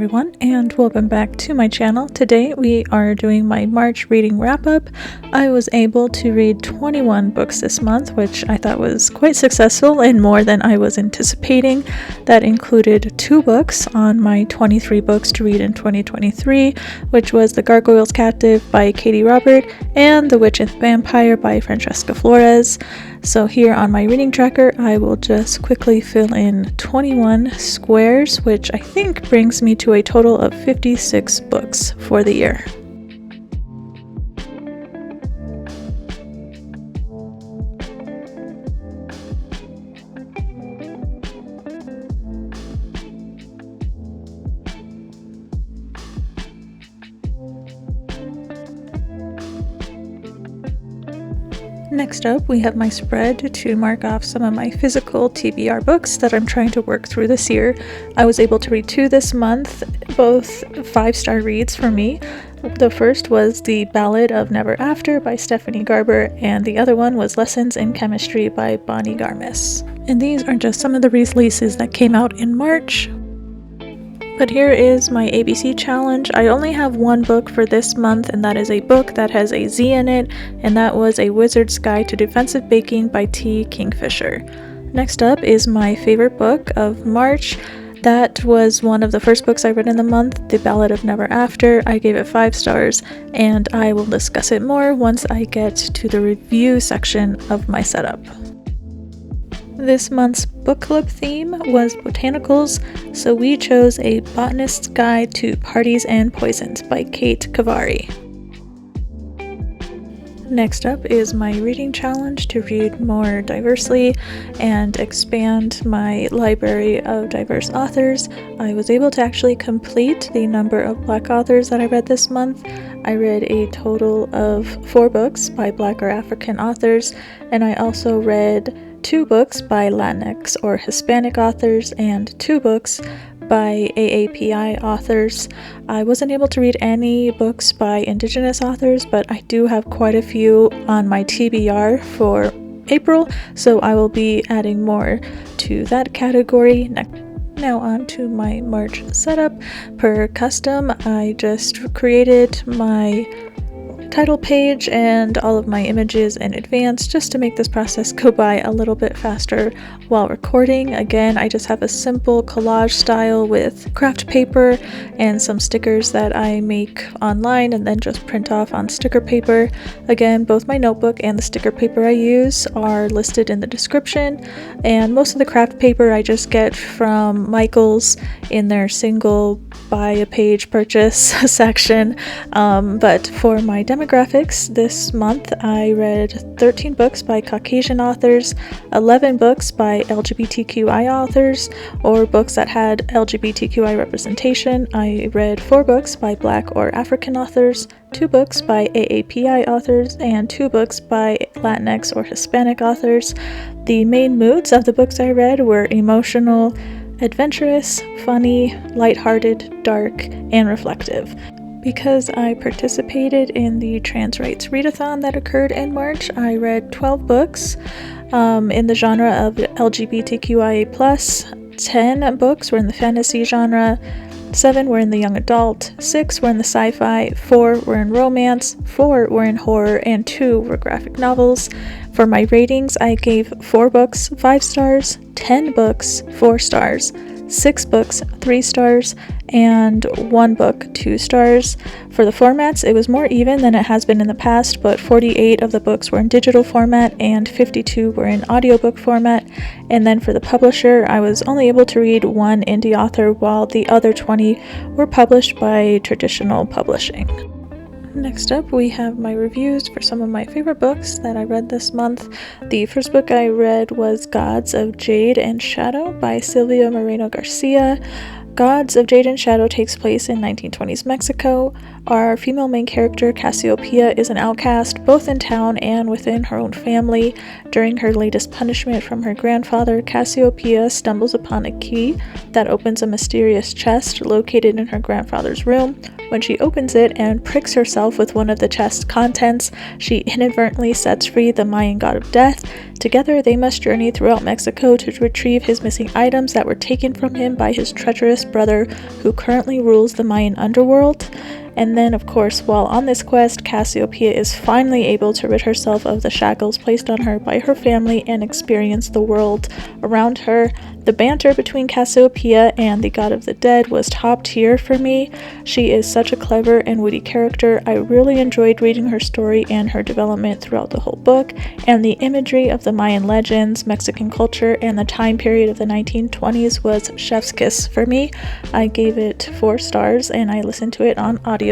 everyone, and welcome back to my channel. Today we are doing my March reading wrap-up. I was able to read 21 books this month, which I thought was quite successful and more than I was anticipating. That included 2 books on my 23 books to read in 2023, which was The Gargoyle's Captive by Katie Robert and The Witch and the Vampire by Francesca Flores. So here on my reading tracker, I will just quickly fill in 21 squares, which I think brings me to a total of 56 books for the year. Next up, we have my spread to mark off some of my physical TBR books that I'm trying to work through this year. I was able to read 2 this month, both 5-star reads for me. The first was The Ballad of Never After by Stephanie Garber, and the other one was Lessons in Chemistry by Bonnie Garmis. And these are just some of the releases that came out in March. But here is my ABC challenge. I only have 1 book for this month, and that is a book that has a Z in it, and that was A Wizard's Guide to Defensive Baking by T. Kingfisher. Next up is my favorite book of March. That was one of the first books I read in the month, The Ballad of Never After. I gave it 5 stars, and I will discuss it more once I get to the review section of my setup. This month's book club theme was botanicals, so we chose A Botanist's Guide to Parties and Poisons by Kate Kavari. Next up is my reading challenge to read more diversely and expand my library of diverse authors. I was able to actually complete the number of Black authors that I read this month. I read a total of 4 books by Black or African authors, and I also read 2 books by Latinx or Hispanic authors and 2 books by AAPI authors. I wasn't able to read any books by Indigenous authors, but I do have quite a few on my TBR for April, so I will be adding more to that category next. Now on to my March setup. Per custom, I just created my title page and all of my images in advance just to make this process go by a little bit faster while recording. Again, I just have a simple collage style with craft paper and some stickers that I make online and then just print off on sticker paper. Again, both my notebook and the sticker paper I use are listed in the description, and most of the craft paper I just get from Michael's in their single buy a page purchase section. But for my demographics this month, I read 13 books by Caucasian authors, 11 books by LGBTQI authors, or books that had LGBTQI representation. I read 4 books by Black or African authors, 2 books by AAPI authors, and 2 books by Latinx or Hispanic authors. The main moods of the books I read were emotional, adventurous, funny, lighthearted, dark, and reflective. Because I participated in the trans rights readathon that occurred in March, I read 12 books in the genre of LGBTQIA+. 10 books were in the fantasy genre, 7 were in the young adult, 6 were in the sci-fi, 4 were in romance, 4 were in horror, and 2 were graphic novels. For my ratings, I gave 4 books 5 stars, 10 books 4 stars, 6 books 3 stars, and 1 book 2 stars. For the formats, it was more even than it has been in the past, but 48 of the books were in digital format and 52 were in audiobook format. And then for the publisher, I was only able to read 1 indie author, while the other 20 were published by traditional publishing. Next up, we have my reviews for some of my favorite books that I read this month. The first book I read was Gods of Jade and Shadow by Silvia Moreno Garcia. Gods of Jade and Shadow takes place in 1920s Mexico. Our female main character, Cassiopeia, is an outcast both in town and within her own family. During her latest punishment from her grandfather, Cassiopeia stumbles upon a key that opens a mysterious chest located in her grandfather's room. When she opens it and pricks herself with one of the chest's contents, she inadvertently sets free the Mayan god of death. Together, they must journey throughout Mexico to retrieve his missing items that were taken from him by his treacherous brother, who currently rules the Mayan underworld. And then, of course, while on this quest, Cassiopeia is finally able to rid herself of the shackles placed on her by her family and experience the world around her. The banter between Cassiopeia and the God of the Dead was top tier for me. She is such a clever and witty character. I really enjoyed reading her story and her development throughout the whole book, and the imagery of the Mayan legends, Mexican culture, and the time period of the 1920s was chef's kiss for me. I gave it 4 stars, and I listened to it on audiobook.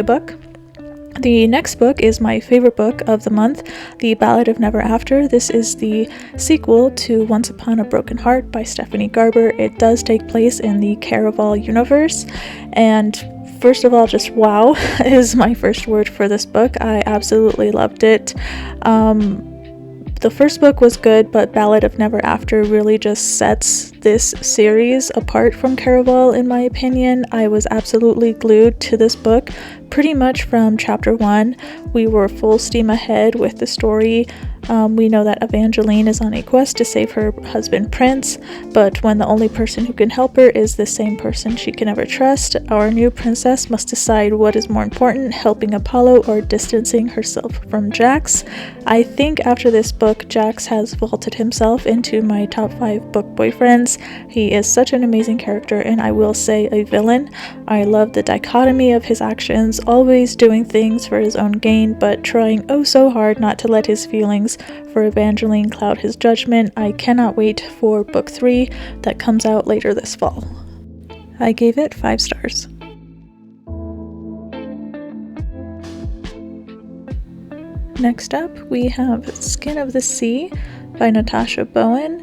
The next book is my favorite book of the month, The Ballad of Never After. This is the sequel to Once Upon a Broken Heart by Stephanie Garber. It does take place in the Caraval universe, and first of all, just wow is my first word for this book. I absolutely loved it. The first book was good, but Ballad of Never After really just sets this series apart from Caraval, in my opinion. I was absolutely glued to this book pretty much from chapter 1. We were full steam ahead with the story. We know that Angeline is on a quest to save her husband Prince, but when the only person who can help her is the same person she can never trust, our new princess must decide what is more important, helping Apollo or distancing herself from Jax. I think after this book, Jax has vaulted himself into my top 5 book boyfriends. He is such an amazing character, and I will say a villain. I love the dichotomy of his actions, always doing things for his own gain, but trying oh so hard not to let his feelings for Evangeline cloud his judgment. I cannot wait for book 3 that comes out later this fall. I gave it 5 stars. Next up, we have Skin of the Sea by Natasha Bowen.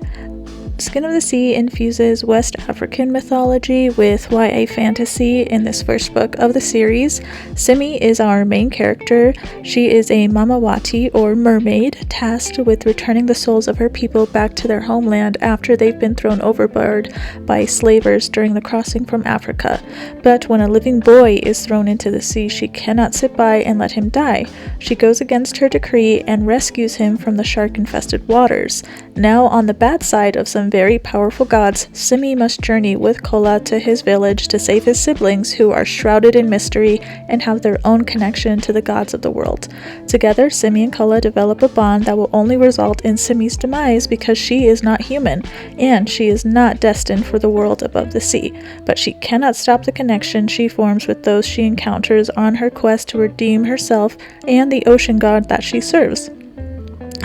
Skin of the Sea infuses West African mythology with YA fantasy in this first book of the series. Simi is our main character. She is a Mamawati, or mermaid, tasked with returning the souls of her people back to their homeland after they've been thrown overboard by slavers during the crossing from Africa. But when a living boy is thrown into the sea, she cannot sit by and let him die. She goes against her decree and rescues him from the shark-infested waters. Now, on the bad side of some very powerful gods, Simi must journey with Kola to his village to save his siblings, who are shrouded in mystery and have their own connection to the gods of the world. Together, Simi and Kola develop a bond that will only result in Simi's demise because she is not human, and she is not destined for the world above the sea. But she cannot stop the connection she forms with those she encounters on her quest to redeem herself and the ocean god that she serves.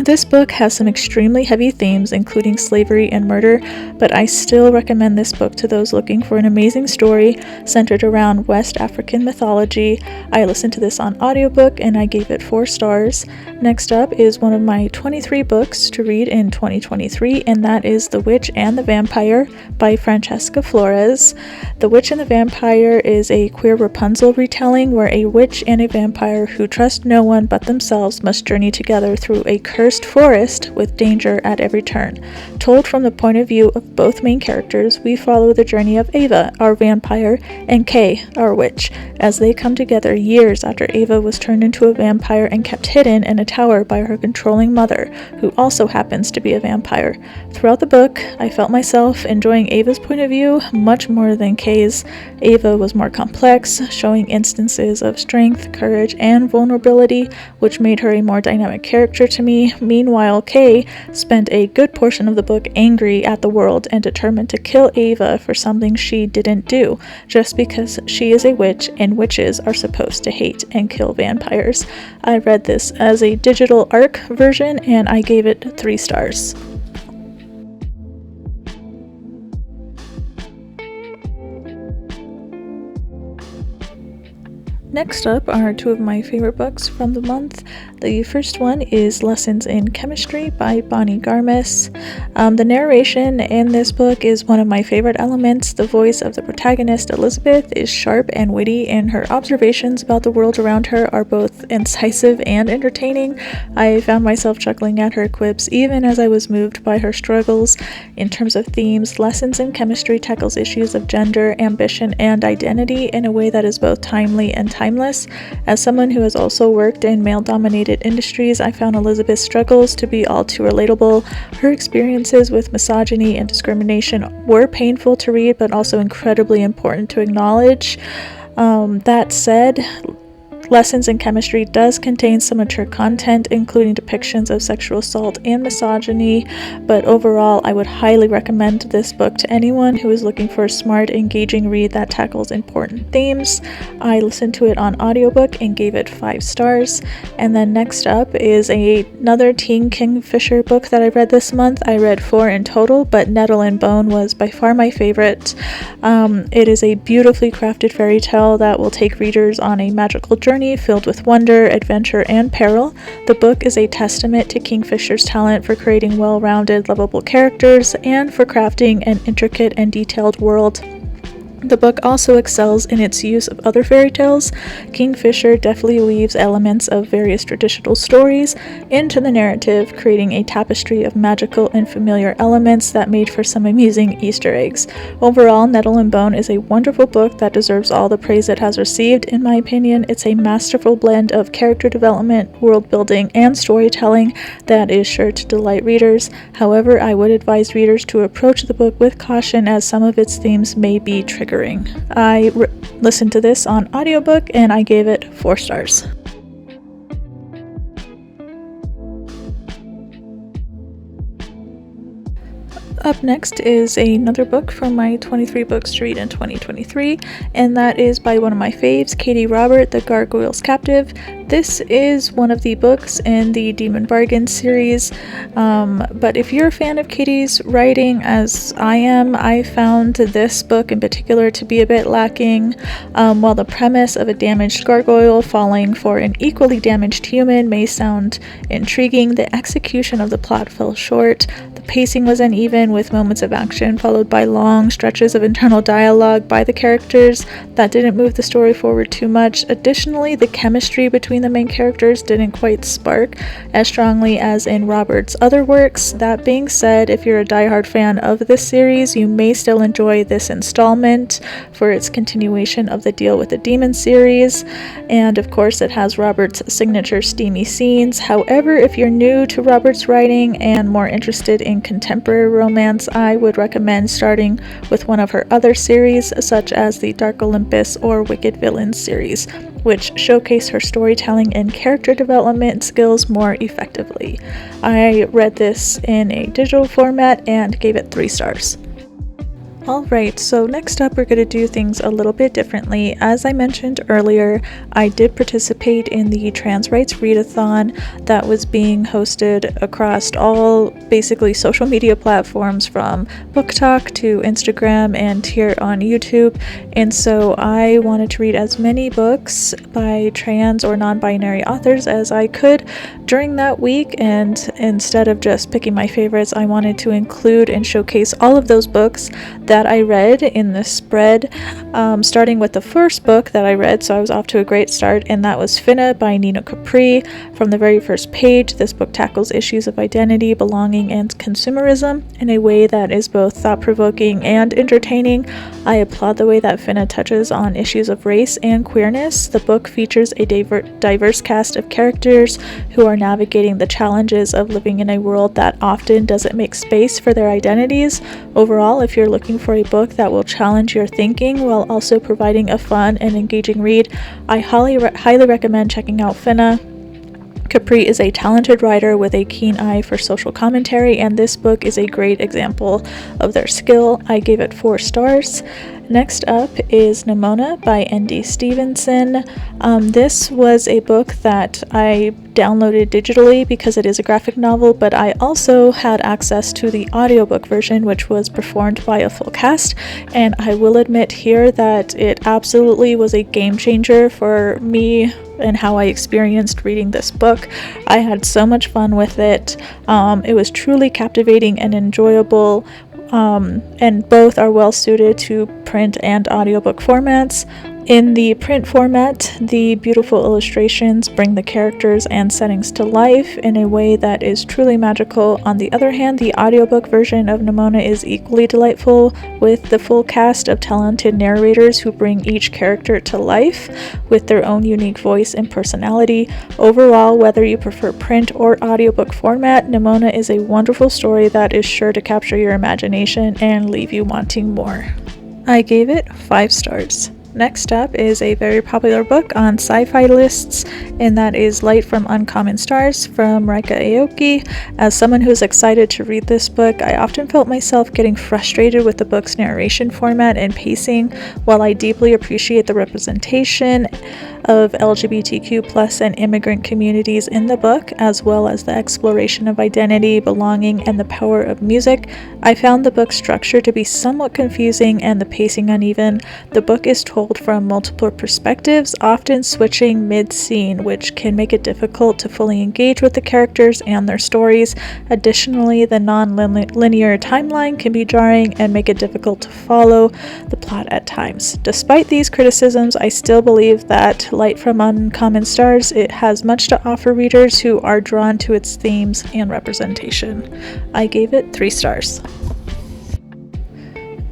This book has some extremely heavy themes, including slavery and murder, but I still recommend this book to those looking for an amazing story centered around West African mythology. I listened to this on audiobook and I gave it 4 stars. Next up is one of my 23 books to read in 2023, and that is The Witch and the Vampire by Francesca Flores. The Witch and the Vampire is a queer Rapunzel retelling where a witch and a vampire who trust no one but themselves must journey together through a cursed forest with danger at every turn. Told from the point of view of both main characters, we follow the journey of Ava, our vampire, and Kay, our witch, as they come together years after Ava was turned into a vampire and kept hidden in a tower by her controlling mother, who also happens to be a vampire. Throughout the book, I felt myself enjoying Ava's point of view much more than Kay's. Ava was more complex, showing instances of strength, courage, and vulnerability, which made her a more dynamic character to me. Meanwhile, Kay spent a good portion of the book angry at the world and determined to kill Ava for something she didn't do, just because she is a witch and witches are supposed to hate and kill vampires. I read this as a digital ARC version and I gave it 3 stars. Next up are 2 of my favorite books from the month. The first one is Lessons in Chemistry by Bonnie Garmis. The narration in this book is one of my favorite elements. The voice of the protagonist, Elizabeth, is sharp and witty, and her observations about the world around her are both incisive and entertaining. I found myself chuckling at her quips even as I was moved by her struggles. In terms of themes, Lessons in Chemistry tackles issues of gender, ambition, and identity in a way that is both timely and timeless. As someone who has also worked in male-dominated industries, I found Elizabeth's struggles to be all too relatable. Her experiences with misogyny and discrimination were painful to read, but also incredibly important to acknowledge. That said, Lessons in Chemistry does contain some mature content, including depictions of sexual assault and misogyny, but overall, I would highly recommend this book to anyone who is looking for a smart, engaging read that tackles important themes. I listened to it on audiobook and gave it 5 stars. And then next up is another teen Kingfisher book that I read this month. I read 4 in total, but Nettle and Bone was by far my favorite. It is a beautifully crafted fairy tale that will take readers on a magical journey filled with wonder, adventure, and peril. The book is a testament to Kingfisher's talent for creating well-rounded, lovable characters and for crafting an intricate and detailed world. The book also excels in its use of other fairy tales. Kingfisher definitely weaves elements of various traditional stories into the narrative, creating a tapestry of magical and familiar elements that made for some amusing Easter eggs. Overall, Nettle and Bone is a wonderful book that deserves all the praise it has received. In my opinion, it's a masterful blend of character development, world building, and storytelling that is sure to delight readers. However, I would advise readers to approach the book with caution, as some of its themes may be triggering. I listened to this on audiobook and I gave it 4 stars. Up next is another book from my 23 books to read in 2023, and that is by one of my faves, Katie Robert, The Gargoyle's Captive. This is one of the books in the Demon Bargain series, but if you're a fan of Katie's writing, as I am, I found this book in particular to be a bit lacking. While the premise of a damaged gargoyle falling for an equally damaged human may sound intriguing, the execution of the plot fell short. The pacing was uneven, with moments of action followed by long stretches of internal dialogue by the characters that didn't move the story forward too much. Additionally, the chemistry between the main characters didn't quite spark as strongly as in Robert's other works. That being said, if you're a diehard fan of this series, you may still enjoy this installment for its continuation of the Deal with the Demon series, and of course it has Robert's signature steamy scenes. However, if you're new to Robert's writing and more interested in contemporary romance, I would recommend starting with one of her other series, such as the Dark Olympus or Wicked Villains series, which showcase her storytelling and character development skills more effectively. I read this in a digital format and gave it 3 stars. Alright, so next up we're going to do things a little bit differently. As I mentioned earlier, I did participate in the trans rights readathon that was being hosted across all basically social media platforms, from BookTok to Instagram and here on YouTube, and so I wanted to read as many books by trans or non-binary authors as I could during that week, and instead of just picking my favorites, I wanted to include and showcase all of those books that I read in the spread, starting with the first book that I read, so I was off to a great start, and that was Finna by Nina Capri. From the very first page, this book tackles issues of identity, belonging, and consumerism in a way that is both thought-provoking and entertaining. I applaud the way that Finna touches on issues of race and queerness. The book features a diverse cast of characters who are navigating the challenges of living in a world that often doesn't make space for their identities. Overall, if you're looking for a book that will challenge your thinking while also providing a fun and engaging read, I highly recommend checking out Finna. Capri is a talented writer with a keen eye for social commentary, and this book is a great example of their skill. I gave it 4 stars. Next up is Nimona by N.D. Stevenson. This was a book that I downloaded digitally because it is a graphic novel, but I also had access to the audiobook version, which was performed by a full cast, and I will admit here that it absolutely was a game changer for me and how I experienced reading this book. I had so much fun with it. It was truly captivating and enjoyable. And both are well suited to print and audiobook formats. In the print format, the beautiful illustrations bring the characters and settings to life in a way that is truly magical. On the other hand, the audiobook version of Nimona is equally delightful, with the full cast of talented narrators who bring each character to life with their own unique voice and personality. Overall, whether you prefer print or audiobook format, Nimona is a wonderful story that is sure to capture your imagination and leave you wanting more. I gave it 5 stars. Next up is a very popular book on sci-fi lists, and that is Light from Uncommon Stars from Raika Aoki. As someone who's excited to read this book, I often felt myself getting frustrated with the book's narration format and pacing. While I deeply appreciate the representation of LGBTQ+ and immigrant communities in the book, as well as the exploration of identity, belonging, and the power of music, I found the book's structure to be somewhat confusing and the pacing uneven. The book is told from multiple perspectives, often switching mid-scene, which can make it difficult to fully engage with the characters and their stories. Additionally, the non-linear timeline can be jarring and make it difficult to follow the plot at times. Despite these criticisms, I still believe that Light from Uncommon Stars, it has much to offer readers who are drawn to its themes and representation. I gave it 3 stars.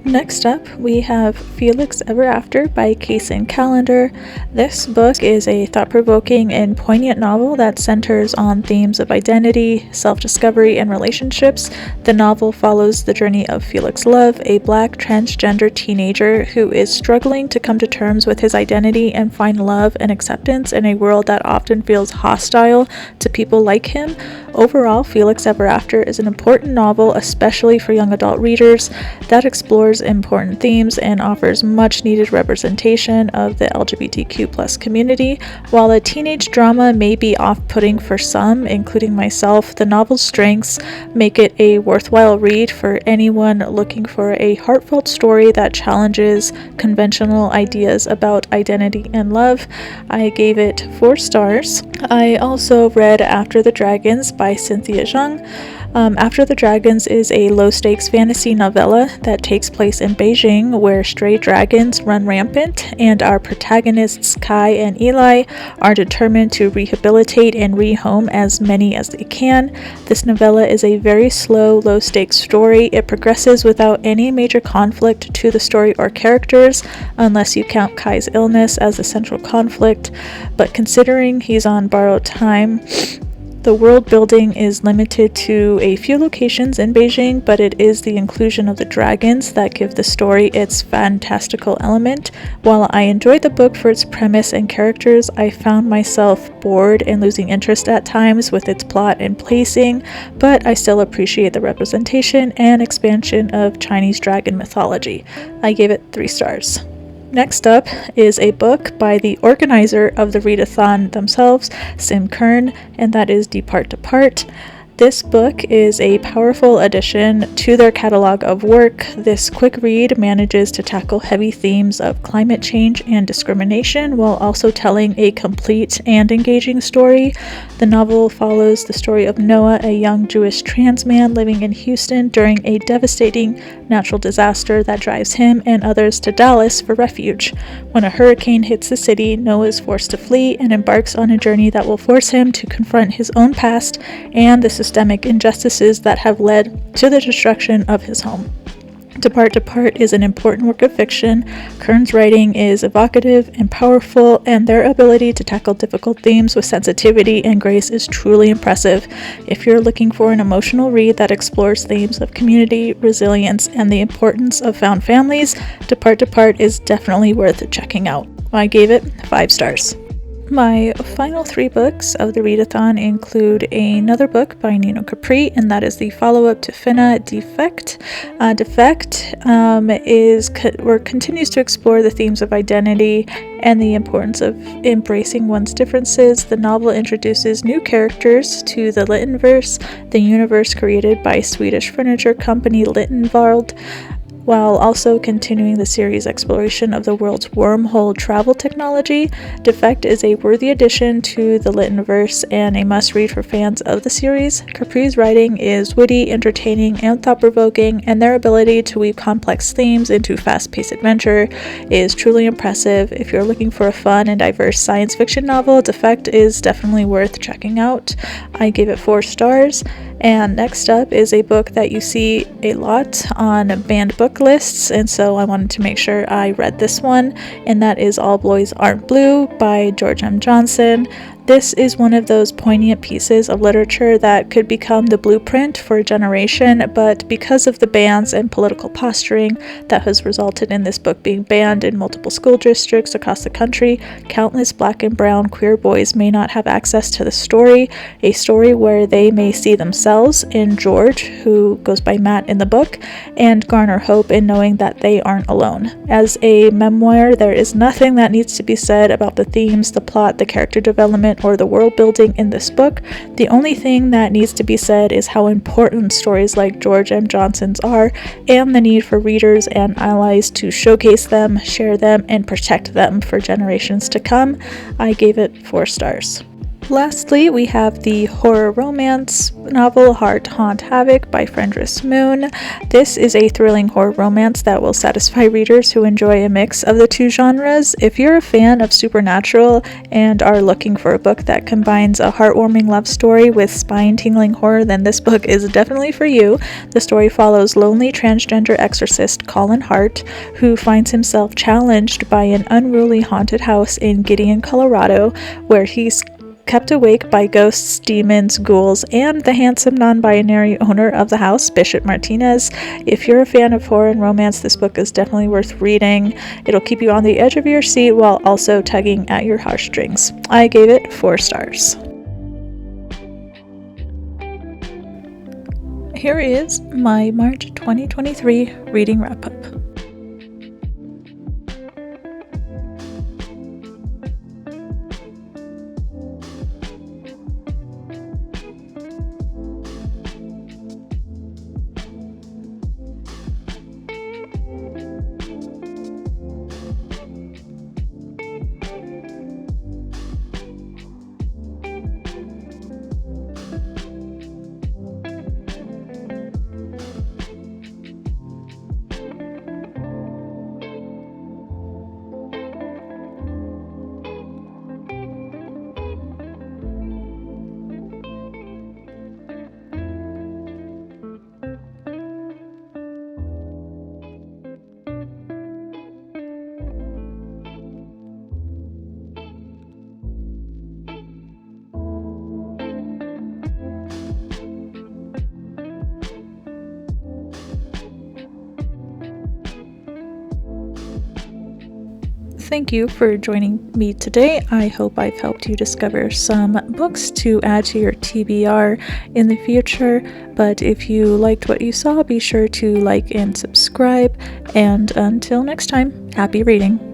Next up, we have Felix Ever After by Kaysen Callender. This book is a thought-provoking and poignant novel that centers on themes of identity, self-discovery, and relationships. The novel follows the journey of Felix Love, a black transgender teenager who is struggling to come to terms with his identity and find love and acceptance in a world that often feels hostile to people like him. Overall, Felix Ever After is an important novel, especially for young adult readers, that explores important themes and offers much needed representation of the LGBTQ+ community. While a teenage drama may be off-putting for some, including myself, the novel's strengths make it a worthwhile read for anyone looking for a heartfelt story that challenges conventional ideas about identity and love. I gave it 4 stars. I also read After the Dragons by Cynthia Zhang. After the Dragons is a low-stakes fantasy novella that takes place in Beijing, where stray dragons run rampant, and our protagonists Kai and Eli are determined to rehabilitate and rehome as many as they can. This novella is a very slow, low-stakes story. It progresses without any major conflict to the story or characters, unless you count Kai's illness as the central conflict, but considering he's on borrowed time, the world building is limited to a few locations in Beijing, but it is the inclusion of the dragons that give the story its fantastical element. While I enjoyed the book for its premise and characters, I found myself bored and losing interest at times with its plot and pacing, but I still appreciate the representation and expansion of Chinese dragon mythology. I gave it 3 stars. Next up is a book by the organizer of the readathon themselves, Sim Kern, and that is Depart Depart. This book is a powerful addition to their catalog of work. This quick read manages to tackle heavy themes of climate change and discrimination while also telling a complete and engaging story. The novel follows the story of Noah, a young Jewish trans man living in Houston during a devastating natural disaster that drives him and others to Dallas for refuge. When a hurricane hits the city, Noah is forced to flee and embarks on a journey that will force him to confront his own past and the systemic injustices that have led to the destruction of his home. Depart Depart is an important work of fiction. Kern's writing is evocative and powerful, and their ability to tackle difficult themes with sensitivity and grace is truly impressive. If you're looking for an emotional read that explores themes of community, resilience, and the importance of found families, Depart Depart is definitely worth checking out. I gave it 5 stars. My final 3 books of the readathon include another book by Nino Capri, and that is the follow-up to Finna, Defect. Defect continues to explore the themes of identity and the importance of embracing one's differences. The novel introduces new characters to the Littenverse, the universe created by Swedish furniture company Littenvald. While also continuing the series' exploration of the world's wormhole travel technology, Defect is a worthy addition to the Littenverse and a must-read for fans of the series. Capri's writing is witty, entertaining, and thought-provoking, and their ability to weave complex themes into fast-paced adventure is truly impressive. If you're looking for a fun and diverse science fiction novel, Defect is definitely worth checking out. I gave it 4 stars. And next up is a book that you see a lot on banned book lists, and so I wanted to make sure I read this one, and that is All Boys Aren't Blue by George M. Johnson. This is one of those poignant pieces of literature that could become the blueprint for a generation, but because of the bans and political posturing that has resulted in this book being banned in multiple school districts across the country, countless black and brown queer boys may not have access to the story, a story where they may see themselves in George, who goes by Matt in the book, and garner hope in knowing that they aren't alone. As a memoir, there is nothing that needs to be said about the themes, the plot, the character development, or the world building in this book. The only thing that needs to be said is how important stories like George M. Johnson's are, and the need for readers and allies to showcase them, share them, and protect them for generations to come. I gave it 4 stars. Lastly, we have the horror romance novel Heart Haunt Havoc by Fendris Moon. This is a thrilling horror romance that will satisfy readers who enjoy a mix of the 2 genres. If you're a fan of supernatural and are looking for a book that combines a heartwarming love story with spine-tingling horror, then this book is definitely for you. The story follows lonely transgender exorcist Colin Hart, who finds himself challenged by an unruly haunted house in Gideon, Colorado, where he's kept awake by ghosts, demons, ghouls, and the handsome non-binary owner of the house, Bishop Martinez. If you're a fan of horror and romance, this book is definitely worth reading. It'll keep you on the edge of your seat while also tugging at your heartstrings. I gave it 4 stars. Here is my March 2023 reading wrap-up. Thank you for joining me today. I hope I've helped you discover some books to add to your TBR in the future. But if you liked what you saw, be sure to like and subscribe. And until next time, happy reading.